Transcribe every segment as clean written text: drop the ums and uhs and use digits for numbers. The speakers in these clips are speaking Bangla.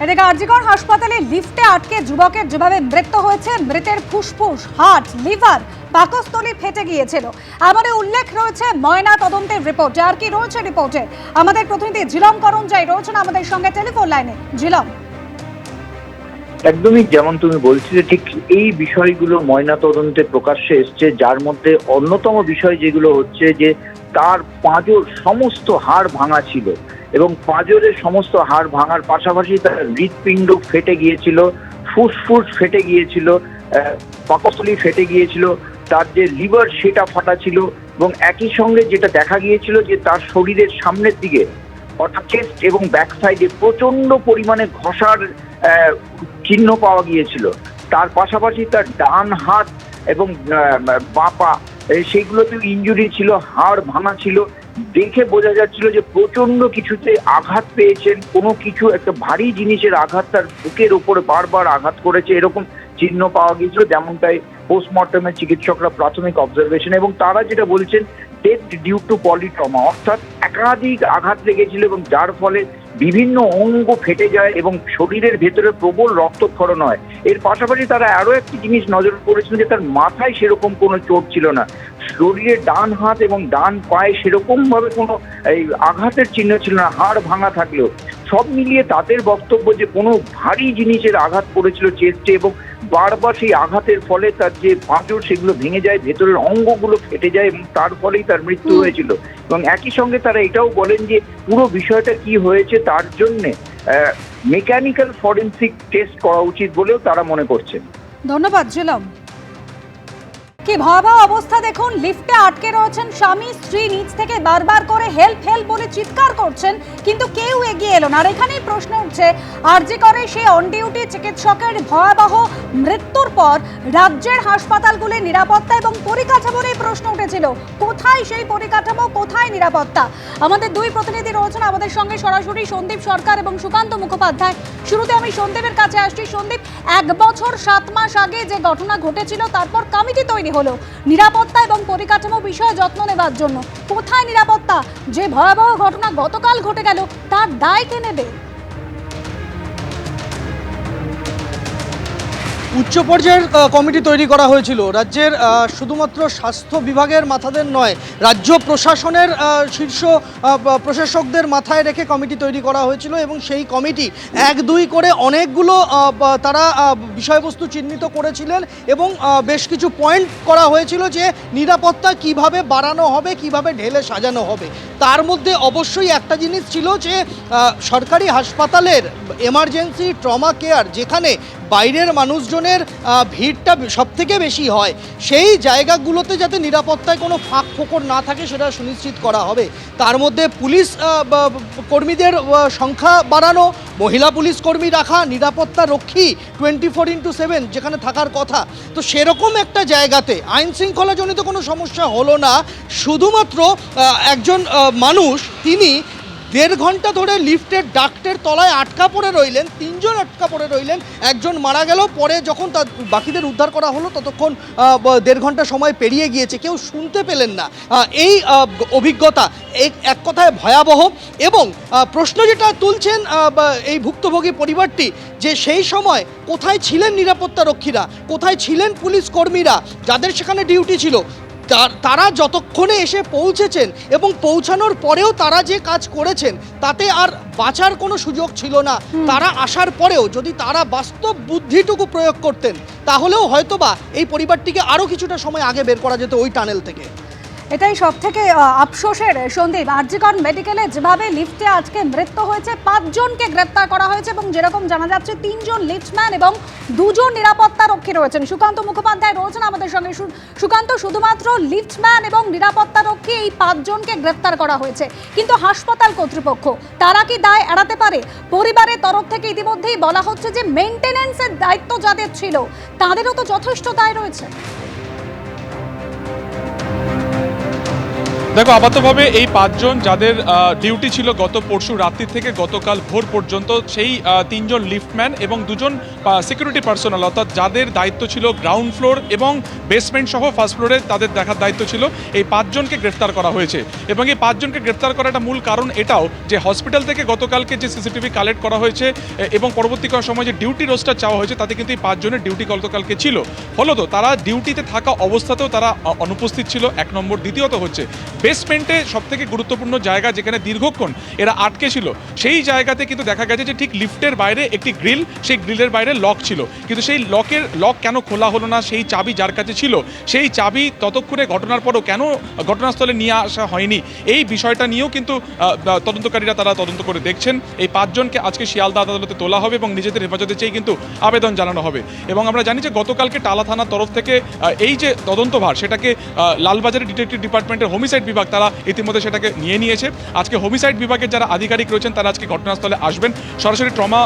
এদিকে আরজিকর হাসপাতালে লিফটে আটকে যুবকের যেভাবে মৃত্যু হয়েছে, মৃতের ফুসফুস, হার্ট, লিভার, পাকস্থলী ফেটে গিয়েছিল। আমাদের উল্লেখ রয়েছে ময়না তদন্তের রিপোর্টে। আর কি রয়েছে রিপোর্টে, আমাদের প্রতিনিধি ঝিলম করঞ্জাই রয়েছেন আমাদের সঙ্গে টেলিফোন লাইনে। ঝিলম, একদমই যেমন তুমি বলছিলে, ঠিক এই বিষয়গুলো ময়না তদন্তে প্রকাশ্যে এসছে, যার মধ্যে অন্যতম বিষয় যেগুলো হচ্ছে যে তার পাঁজর সমস্ত হাড় ভাঙা ছিল এবং পাঁজরের সমস্ত হাড় ভাঙার পাশাপাশি তার হৃৎপিণ্ড ফেটে গিয়েছিল, ফুসফুস ফেটে গিয়েছিল, পাকস্থলী ফেটে গিয়েছিল, তার যে লিভার সেটা ফাটা ছিল এবং একই সঙ্গে যেটা দেখা গিয়েছিল যে তার শরীরের সামনের দিকে অর্থাৎ চেস্ট এবং ব্যাক সাইডে প্রচন্ড পরিমাণে ঘষার চিহ্ন পাওয়া গিয়েছিল। তার পাশাপাশি তার ডান হাত এবং বাঁ পা সেইগুলোতেও ইনজুরি ছিল, হাড় ভাঙা ছিল। দেখে বোঝা যাচ্ছিল যে প্রচন্ড কিছুতে আঘাত পেয়েছেন, কোনো কিছু একটা ভারী জিনিসের আঘাত তার বুকের উপরে বারবার আঘাত করেছে, এরকম চিহ্ন পাওয়া গিয়েছিল। যেমনটাই পোস্টমর্টমের চিকিৎসকরা প্রাথমিক অবজারভেশন, এবং তারা যেটা বলছেন ডেথ ডিউ টু পলিট্রমা, অর্থাৎ একাধিক আঘাত লেগেছিল এবং যার ফলে বিভিন্ন অঙ্গ ফেটে যায় এবং শরীরের ভেতরে প্রবল রক্তক্ষরণ হয়। এর পাশাপাশি তারা আরো একটি জিনিস নজর করেছিল যে তার মাথায় সেরকম কোনো চোট ছিল না, শরীরের ডান হাত এবং ডান পায়ে সেরকম ভাবে কোনো এই আঘাতের চিহ্ন ছিল না, হাড় ভাঙা থাকলেও। সব মিলিয়ে তাদের বক্তব্য যে কোনো ভারী জিনিসের আঘাত পড়েছিল চেস্টে এবং বারবার সেই আঘাতের ফলে তার যে পাঁজর সেগুলো ভেঙে যায়, ভেতরের অঙ্গগুলো ফেটে যায় এবং তার ফলেই তার মৃত্যু হয়েছিল। এবং একই সঙ্গে তারা এটাও বলেন যে পুরো বিষয়টা কি হয়েছে তার জন্যে মেকানিক্যাল ফরেনসিক টেস্ট করা উচিত বলেও তারা মনে করছেন। ধন্যবাদ ঝিলম। কি ভয়াবহ অবস্থা দেখুন, লিফটে আটকে রয়েছেন স্বামী স্ত্রী, নিচ থেকে বারবার করে হেল্প হেল্প বলে চিৎকার করছেন, কিন্তু কেউ এগিয়ে এলো না। আর এখানেই প্রশ্ন উঠছে, আরজি করে সেই অন ডিউটি চিকিৎসকের ভয়াবহ মৃত্যুর পর রাজ্যের হাসপাতালগুলির নিরাপত্তা এবং পরিকাঠামো নিয়ে প্রশ্ন উঠেছিল। কোথায় সেই পরিকাঠামো, কোথায় নিরাপত্তা? আমাদের দুই প্রতিনিধি রয়েছেন আমাদের সঙ্গে সরাসরি, সন্দীপ সরকার এবং সুকান্ত মুখোপাধ্যায়। শুরুতে আমি সন্দীপের কাছে আসছি। সন্দীপ, 1 বছর 7 মাস আগে যে ঘটনা ঘটেছিল, তারপর কমিটি তৈরি হলো নিরাপত্তা এবং পরিকাঠামো বিষয়ে যত্ন নেবার জন্য। কোথায় নিরাপত্তা? যে ভয়াবহ ঘটনা গতকাল ঘটে গেল, তার দায় কে নেবে? উচ্চ পর্যায়ের কমিটি তৈরি করা হয়েছিল রাজ্যের, শুধুমাত্র স্বাস্থ্য বিভাগের মাথাদের নয়, রাজ্য প্রশাসনের শীর্ষ প্রশাসকদের মাথায় রেখে কমিটি তৈরি করা হয়েছিল এবং সেই কমিটি 1-2 করে অনেকগুলো তারা বিষয়বস্তু চিহ্নিত করেছিলেন এবং বেশ কিছু পয়েন্ট করা হয়েছিল যে নিরাপত্তা কিভাবে বাড়ানো হবে, কিভাবে ঢেলে সাজানো হবে। তার মধ্যে অবশ্যই একটা জিনিস ছিল যে সরকারি হাসপাতালের এমার্জেন্সি ট্রমা কেয়ার, যেখানে বাইরের মানুষজনের ভিড়টা সবথেকে বেশি হয়, সেই জায়গাগুলোতে যাতে নিরাপত্তায় কোনো ফাঁক ফোকর না থাকে সেটা সুনিশ্চিত করা হবে। তার মধ্যে পুলিশ কর্মীদের সংখ্যা বাড়ানো, মহিলা পুলিশ কর্মী রাখা, নিরাপত্তা রক্ষী 24/7 যেখানে থাকার কথা। তো সেরকম একটা জায়গাতে আইন শৃঙ্খলাজনিত কোনো সমস্যা হলো না। শুধুমাত্র একজন মানুষ, তিনি 1.5 ঘন্টা ধরে লিফটের ডাক্টের তলায় আটকা পড়ে রইলেন, 3 জন আটকা পড়ে রইলেন, একজন মারা গেল। পরে যখন তার বাকিদের উদ্ধার করা হলো ততক্ষণ 1.5 ঘন্টা সময় পেরিয়ে গিয়েছে, কেউ শুনতে পেলেন না। এই অভিজ্ঞতা এক কথায় ভয়াবহ। এবং প্রশ্ন যেটা তুলছেন এই ভুক্তভোগী পরিবারটি, যে সেই সময় কোথায় ছিলেন নিরাপত্তা রক্ষীরা, কোথায় ছিলেন পুলিশ কর্মীরা যাদের সেখানে ডিউটি ছিল। তারা যতক্ষণে এসে পৌঁছেছেন এবং পৌঁছানোর পরেও তারা যে কাজ করেছেন তাতে আর বাঁচার কোনো সুযোগ ছিল না। তারা আসার পরেও যদি তারা বাস্তব বুদ্ধিটুকু প্রয়োগ করতেন, তাহলেও হয়তোবা এই পরিবারটিকে আরও কিছুটা সময় আগে বের করা যেত ওই টানেল থেকে। এটাই সব থেকে আফসোসের সন্দীপ, আরজিকর মেডিকেলে যেভাবে লিফটে আজকে মৃত্যু হয়েছে, 5 জনকে গ্রেপ্তার করা হয়েছে এবং যেরকম জানা যাচ্ছে 3 জন লিফটম্যান এবং 2 জন নিরাপত্তা রক্ষী রয়েছেন। সুকান্ত মুখোপাধ্যায় রয়েছেন আমাদের সঙ্গে। সুকান্ত, শুধুমাত্র লিফটম্যান এবং নিরাপত্তা রক্ষী এই 5 জনকে গ্রেপ্তার করা হয়েছে, কিন্তু হাসপাতাল কর্তৃপক্ষ তারা কি দায় এড়াতে পারে? পরিবারের তরফ থেকে ইতিমধ্যেই বলা হচ্ছে যে মেইনটেনেন্সের দায়িত্ব যাদের ছিল তাদেরও তো যথেষ্ট দায় রয়েছে। দেখো, আপাতভাবে এই পাঁচজন যাদের ডিউটি ছিল গত পরশু রাত্রি থেকে গতকাল ভোর পর্যন্ত, সেই তিনজন লিফটম্যান এবং দুজন সিকিউরিটি পার্সোনাল, অর্থাৎ যাদের দায়িত্ব ছিল গ্রাউন্ড ফ্লোর এবং বেসমেন্ট সহ ফার্স্ট ফ্লোরে তাদের দেখার দায়িত্ব ছিল, এই পাঁচজনকে গ্রেফতার করা হয়েছে। এবং এই পাঁচজনকে গ্রেফতার করার একটা মূল কারণ এটাও যে হসপিটাল থেকে গতকালকে যে সিসিটিভি কালেক্ট করা হয়েছে এবং পরবর্তী সময় যে ডিউটি রোস্টার চাওয়া হয়েছে, তাতে কিন্তু এই পাঁচজনের ডিউটি গতকালকে ছিল। ফলত তারা ডিউটিতে থাকা অবস্থাতেও তারা অনুপস্থিত ছিল, এক নম্বর। দ্বিতীয়ত হচ্ছে বেসমেন্টে সবথেকে গুরুত্বপূর্ণ জায়গা যেখানে দীর্ঘক্ষণ এরা আটকে ছিল, সেই জায়গাতে কিন্তু দেখা গেছে যে ঠিক লিফটের বাইরে একটি গ্রিল, সেই গ্রিলের বাইরে লক ছিল, কিন্তু সেই লক কেন খোলা হলো না, সেই চাবি যার কাছে ছিল সেই চাবি ততক্ষণে ঘটনার পরও কেন ঘটনাস্থলে নিয়ে আসা হয়নি, এই বিষয়টা নিয়েও কিন্তু তদন্তকারীরা তারা তদন্ত করে দেখছেন। এই পাঁচজনকে আজকে শিয়ালদা আদালতে তোলা হবে এবং নিজেদের হেফাজতে চেয়ে কিন্তু আবেদন জানানো হবে। এবং আমরা জানি যে গতকালকে টালা থানার তরফ থেকে এই যে তদন্তভার, সেটাকে লালবাজারের ডিটেকটিভ ডিপার্টমেন্টের হোমিসাইড বিভাগ তারা ইতিমধ্যে সেটাকে নিয়েছে। আজকে হোমিসাইড বিভাগের যারা আধিকারিক রয়েছেন তারা আজকে ঘটনাস্থলে আসবেন। সরাসরি ট্রমা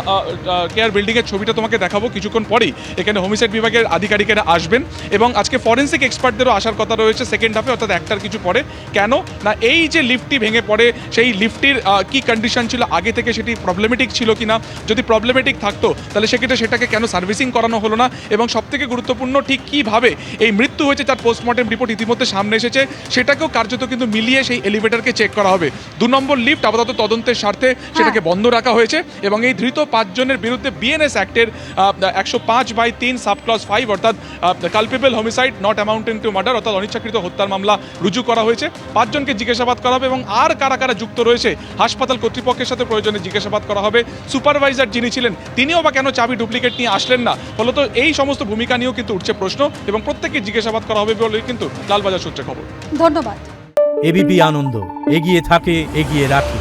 কেয়ার বিল্ডিংয়ের ছবিটা তোমাকে দেখাবো কিছুক্ষণ পরেই। এখানে হোমিসাইড বিভাগের আধিকারিকেরা আসবেন এবং আজকে ফরেন্সিক এক্সপার্টদেরও আসার কথা রয়েছে সেকেন্ড হাফে, অর্থাৎ একটার কিছু পরে। কেন না, এই যে লিফটটি ভেঙে পড়ে, সেই লিফটটির কি কন্ডিশন ছিল আগে থেকে, সেটি প্রবলেমেটিক ছিল কিনা, যদি প্রবলেমেটিক থাকতো তাহলে সেক্ষেত্রে সেটাকে কেন সার্ভিসিং করানো হলো না, এবং সবথেকে গুরুত্বপূর্ণ ঠিক কীভাবে এই মৃত্যু হয়েছে তার পোস্টমর্টেম রিপোর্ট ইতিমধ্যে সামনে এসেছে, সেটাকেও কার্যত কিন্তু মিলিয়ে সেই এলিভেটরকে চেক করা হবে। 2 নম্বর লিফট আপাতত তদন্তের স্বার্থে সেটাকে বন্ধ রাখা হয়েছে এবং এই ধৃত পাঁচজনের বিরুদ্ধে বিএনএস অ্যাক্টের 105/3 সাবক্লজ 5 অর্থাৎ culpable homicide not amounting to murder অর্থাৎ অনিচ্ছাকৃত হত্যার মামলা রুজু করা হয়েছে। পাঁচজনকে জিজ্ঞাসাবাদ করা হবে এবং আর কারা কারা যুক্ত রয়েছে হাসপাতাল কর্তৃপক্ষের সাথে প্রয়োজনে জিজ্ঞাসাবাদ করা হবে। সুপারভাইজার যিনি ছিলেন তিনিও বা কেন চাবি ডুপ্লিকেট নিয়ে আসলেন না, ফলত এই সমস্ত ভূমিকা নিয়েও কিন্তু উঠছে প্রশ্ন এবং প্রত্যেককে জিজ্ঞাসাবাদ করা হবে বলে কিন্তু লালবাজার সূত্রে খবর। ধন্যবাদ। এবিপি আনন্দ, এগিয়ে থাকে, এগিয়ে রাখে।